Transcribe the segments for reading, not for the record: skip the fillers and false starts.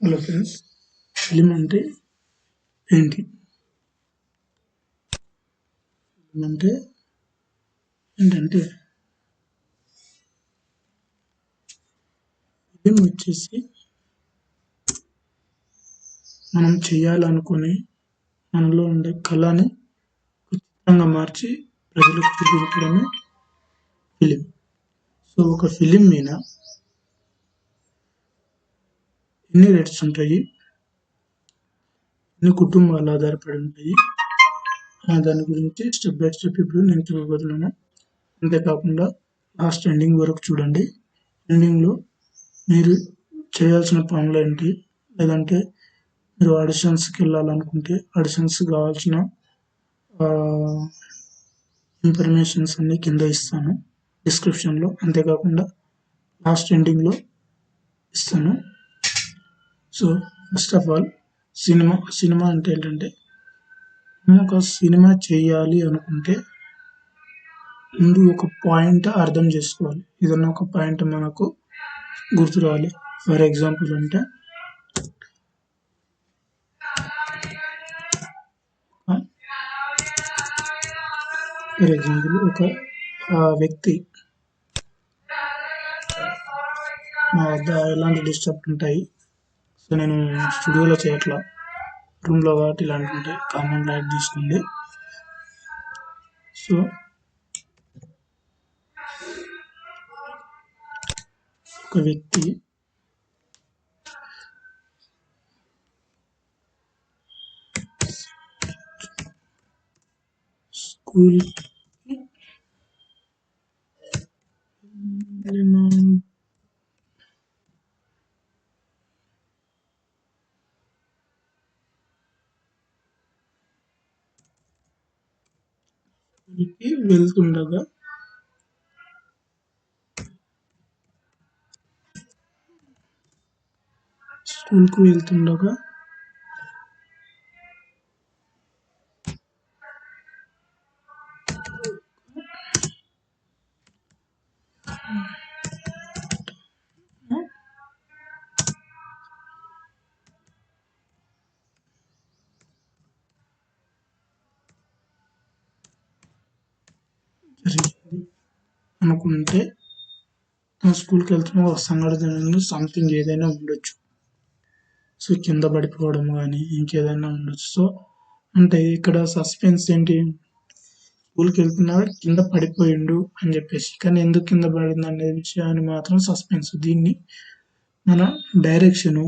Hello friends, film అంటే ఏంటి? Film అంటే ఏంటంటే ఫిలిం వచ్చేసి మనం చేయాలనుకునే మనలో ఉండే కళని చిత్రంగా మార్చి ప్రజలకు చూపించడమే ఫిలిం. సో ఒక ఫిలిం మీద ఎన్ని రేట్స్ ఉంటాయి, ఎన్ని కుటుంబాలు ఆధారపడి ఉంటాయి, దాని గురించి స్టెప్ బై స్టెప్ ఇప్పుడు నేను చెప్పబోతున్నాను. అంతేకాకుండా లాస్ట్ ఎండింగ్ వరకు చూడండి. ఎండింగ్లో మీరు చేయాల్సిన పనులు ఏంటి, లేదంటే మీరు ఆడిషన్స్కి వెళ్ళాలనుకుంటే ఆడిషన్స్ కావాల్సిన ఇన్ఫర్మేషన్స్ అన్ని కింద ఇస్తాను డిస్క్రిప్షన్లో. అంతేకాకుండా లాస్ట్ ఎండింగ్లో ఇస్తాను. So first of all cinema అంటే ఏంటంటే, మనం ఒక సినిమా చేయాలి అనుకుంటే ముందు ఒక పాయింట్ అర్థం చేసుకోవాలి. ఏదన్నా ఒక పాయింట్ మనకు గుర్తు రావాలి. ఫర్ ఎగ్జాంపుల్ అంటే ఒక వ్యక్తి నా వద్ద ఎలాంటి డిస్టర్బ్ ఉంటాయి. సో నేను స్టూడియోలో చేయట్లా, రూమ్లో కాబట్టి ఇలాంటివి ఉంటాయి. కామన్ లైట్ తీసుకోండి. సో ఒక వ్యక్తి స్కూల్ వెళ్తుండగా స్కూల్కు వెళ్తుండగా జరిగింది అనుకుంటే, స్కూల్కి వెళ్తున్న ఒక సంఘటన సంథింగ్ ఏదైనా ఉండొచ్చు. సో కింద పడిపోవడం కానీ ఇంకేదైనా ఉండొచ్చు. సో అంటే ఇక్కడ సస్పెన్స్ ఏంటి, స్కూల్కి వెళ్తున్నాడు కింద పడిపోయిండు అని చెప్పేసి, కానీ ఎందుకు కింద పడింది అనే విషయాన్ని మాత్రం సస్పెన్స్. దీన్ని మన డైరెక్షను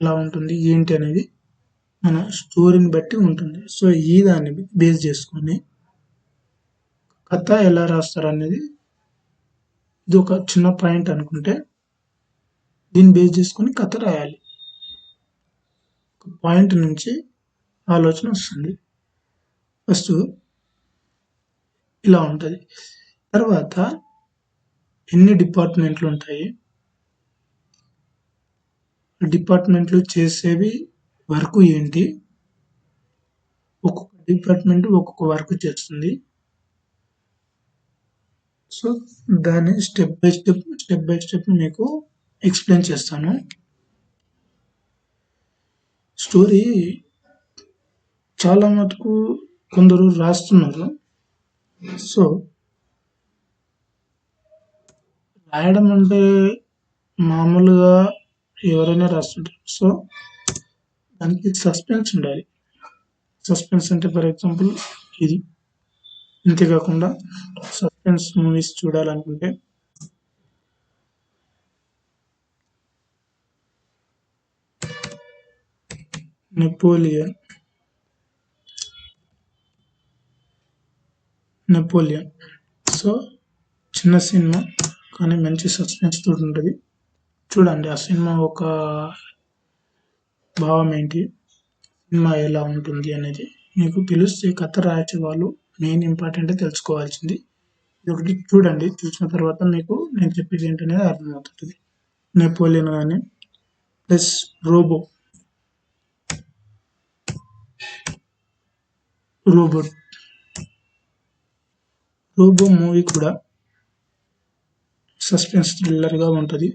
ఎలా ఉంటుంది ఏంటి అనేది మన స్టోరీని బట్టి ఉంటుంది. సో ఈ దాన్ని బేస్ చేసుకొని కథ ఎలా రాస్తారు అనేది, ఇది ఒక చిన్న పాయింట్ అనుకుంటే దీన్ని బేస్ చేసుకొని కథ రాయాలి. ఒక పాయింట్ నుంచి ఆలోచన వస్తుంది. ఫస్ట్ ఇలా ఉంటుంది. తర్వాత ఎన్ని డిపార్ట్మెంట్లు ఉంటాయి, డిపార్ట్మెంట్లు చేసేవి వర్క్ ఏంటి, ఒక్కొక్క డిపార్ట్మెంట్ ఒక్కొక్క వర్క్ చేస్తుంది. సో దాన్ని స్టెప్ బై స్టెప్ మీకు ఎక్స్ప్లెయిన్ చేస్తాను. స్టోరీ చాలా మటుకు కొందరు రాస్తున్నారు. సో రాయడం అంటే మామూలుగా ఎవరైనా రాస్తుంటారు. సో దానికి సస్పెన్స్ ఉండాలి. సస్పెన్స్ అంటే ఫర్ ఎగ్జాంపుల్ ఇది. అంతేకాకుండా సస్పెన్స్ మూవీస్ చూడాలనుకుంటే నెపోలియన్ సో చిన్న సినిమా కానీ మంచి సస్పెన్స్ తోటి ఉంటుంది. చూడండి ఆ సినిమా ఒక భావం ఏంటి, సినిమా ఎలా ఉంటుంది అనేది మీకు తెలిస్తే కథ రాయచ్చే వాళ్ళు మెయిన్ ఇంపార్టెంట్ తెలుసుకోవాల్సింది ఇది ఒకటి. చూడండి, చూసిన తర్వాత మీకు నేను చెప్పేది ఏంటనేది అర్థమవుతుంది. నెపోలియన్ కానీ ప్లస్ రోబో మూవీ కూడా సస్పెన్స్ థ్రిల్లర్గా ఉంటుంది.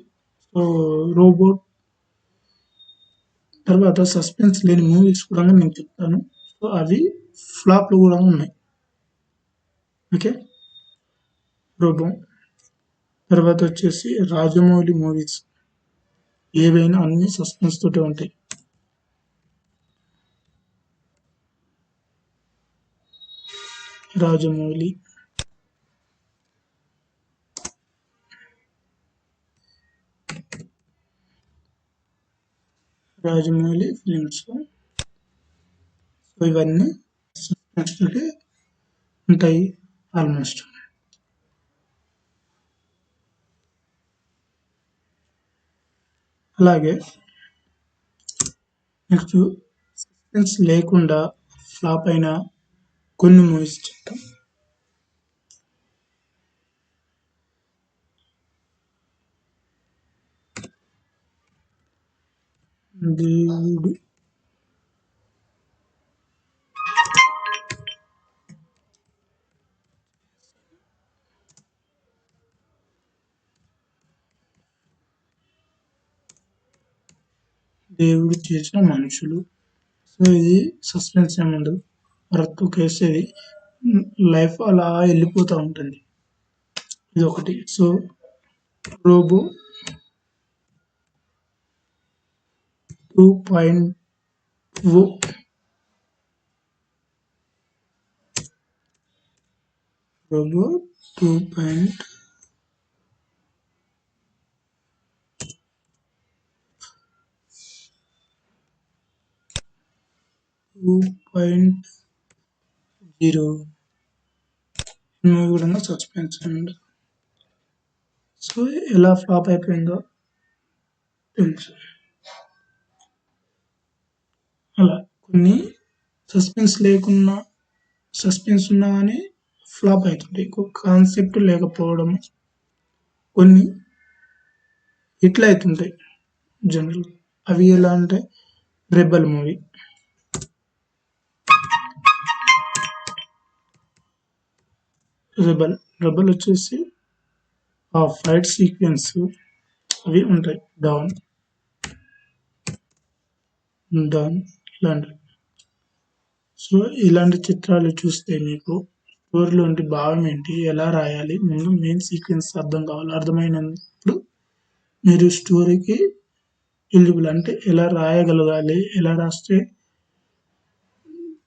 సో రోబోట్ తర్వాత సస్పెన్స్ లేని మూవీస్ కూడా నేను చెప్తాను. సో అవి ఫ్లాప్లు కూడా ఉన్నాయి. Okay, robo. తర్వాత వచ్చేసి రాజమౌళి మూవీస్ ఏవైనా అన్ని సస్పెన్స్ తోటే ఉంటాయి. రాజమౌళి ఫిలిమ్స్. సో ఇవన్నీ సస్పెన్స్ తోటి ఉంటాయి ఆల్మోస్ట్. అలాగే నెక్స్ట్ సస్పెన్స్ లేకుండా ఫ్లాప్ అయిన కొన్ని మూవీస్ చెప్తాం. దేవుడు దేవుడు చేసిన మనుషులు. సో ఇది సస్పెన్స్ ఏముండదు, రక్కు కేసేది లైఫ్ అలా వెళ్ళిపోతూ ఉంటుంది. ఇది ఒకటి. సో రోబో 2.0 రోబో 2.0 మూవీ కూడా సస్పెన్స్ అండ్ సో ఎలా ఫ్లాప్ అయిపోయిందో తెలుసు. అలా కొన్ని సస్పెన్స్ లేకున్నా సస్పెన్స్ ఉన్నా కానీ ఫ్లాప్ అవుతుంటాయి. కాన్సెప్ట్ లేకపోవడం కొన్ని ఇట్లా అవుతుంటాయి జనరల్. అవి ఎలా అంటే రెబల్ మూవీ. రెబల్ వచ్చేసి ఆ ఫైట్ సీక్వెన్స్ అవి ఉంటాయి. డౌన్ ఇలాంటివి. సో ఇలాంటి చిత్రాలు చూస్తే మీకు స్టోరీలోంటి భావం ఏంటి, ఎలా రాయాలి, ముందు మెయిన్ సీక్వెన్స్ అర్థం కావాలి. అర్థమైనప్పుడు మీరు స్టోరీకి ఎలిజిబుల్, అంటే ఎలా రాయగలగాలి, ఎలా రాస్తే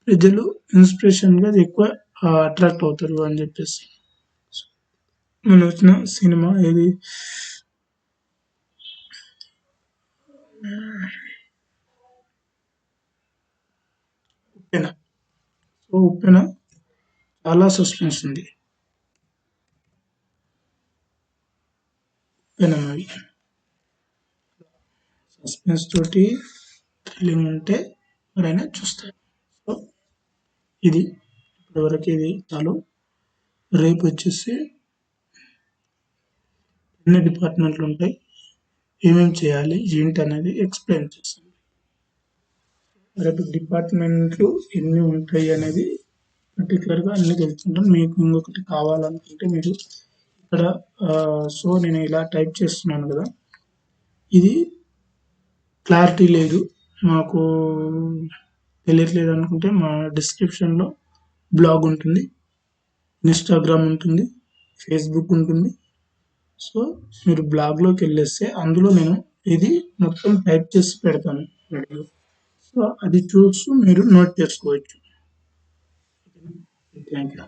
ప్రజలు ఇన్స్పిరేషన్గా ఎక్కువ అట్రాక్ట్ అవుతారు అని చెప్పేసి. మొన్న వచ్చిన సినిమా ఏది, ఉప్పెన. సో ఉప్పెన చాలా సస్పెన్స్ ఉంది. ఉప్పెన మూవీ సస్పెన్స్ తోటి థ్రిల్లింగ్ ఉంటే ఎవరైనా చూస్తారు. సో ఇది ఇప్పటివరకు ఇది చాలు. రేపు వచ్చేసి ఎన్ని డిపార్ట్మెంట్లు ఉంటాయి, ఏమేమి చేయాలి ఏంటి అనేది ఎక్స్ప్లెయిన్ చేస్తాను. రేపు డిపార్ట్మెంట్లు ఎన్ని ఉంటాయి అనేది పర్టికులర్గా అన్ని తెలుసుకుంటాను. మీకు ఇంకొకటి కావాలనుకుంటే మీరు ఇక్కడ సో నేను ఇలా టైప్ చేస్తున్నాను కదా, ఇది క్లారిటీ లేదు మాకు తెలియట్లేదు అనుకుంటే మా డిస్క్రిప్షన్లో బ్లాగ్ ఉంటుంది, ఇన్స్టాగ్రామ్ ఉంటుంది, ఫేస్బుక్ ఉంటుంది. సో మీరు బ్లాగ్లోకి వెళ్ళేస్తే అందులో నేను ఇది మొత్తం టైప్ చేసి పెడతాను వీడియో. సో అది చూస్తూ మీరు నోట్ చేసుకోవచ్చు. Thank you.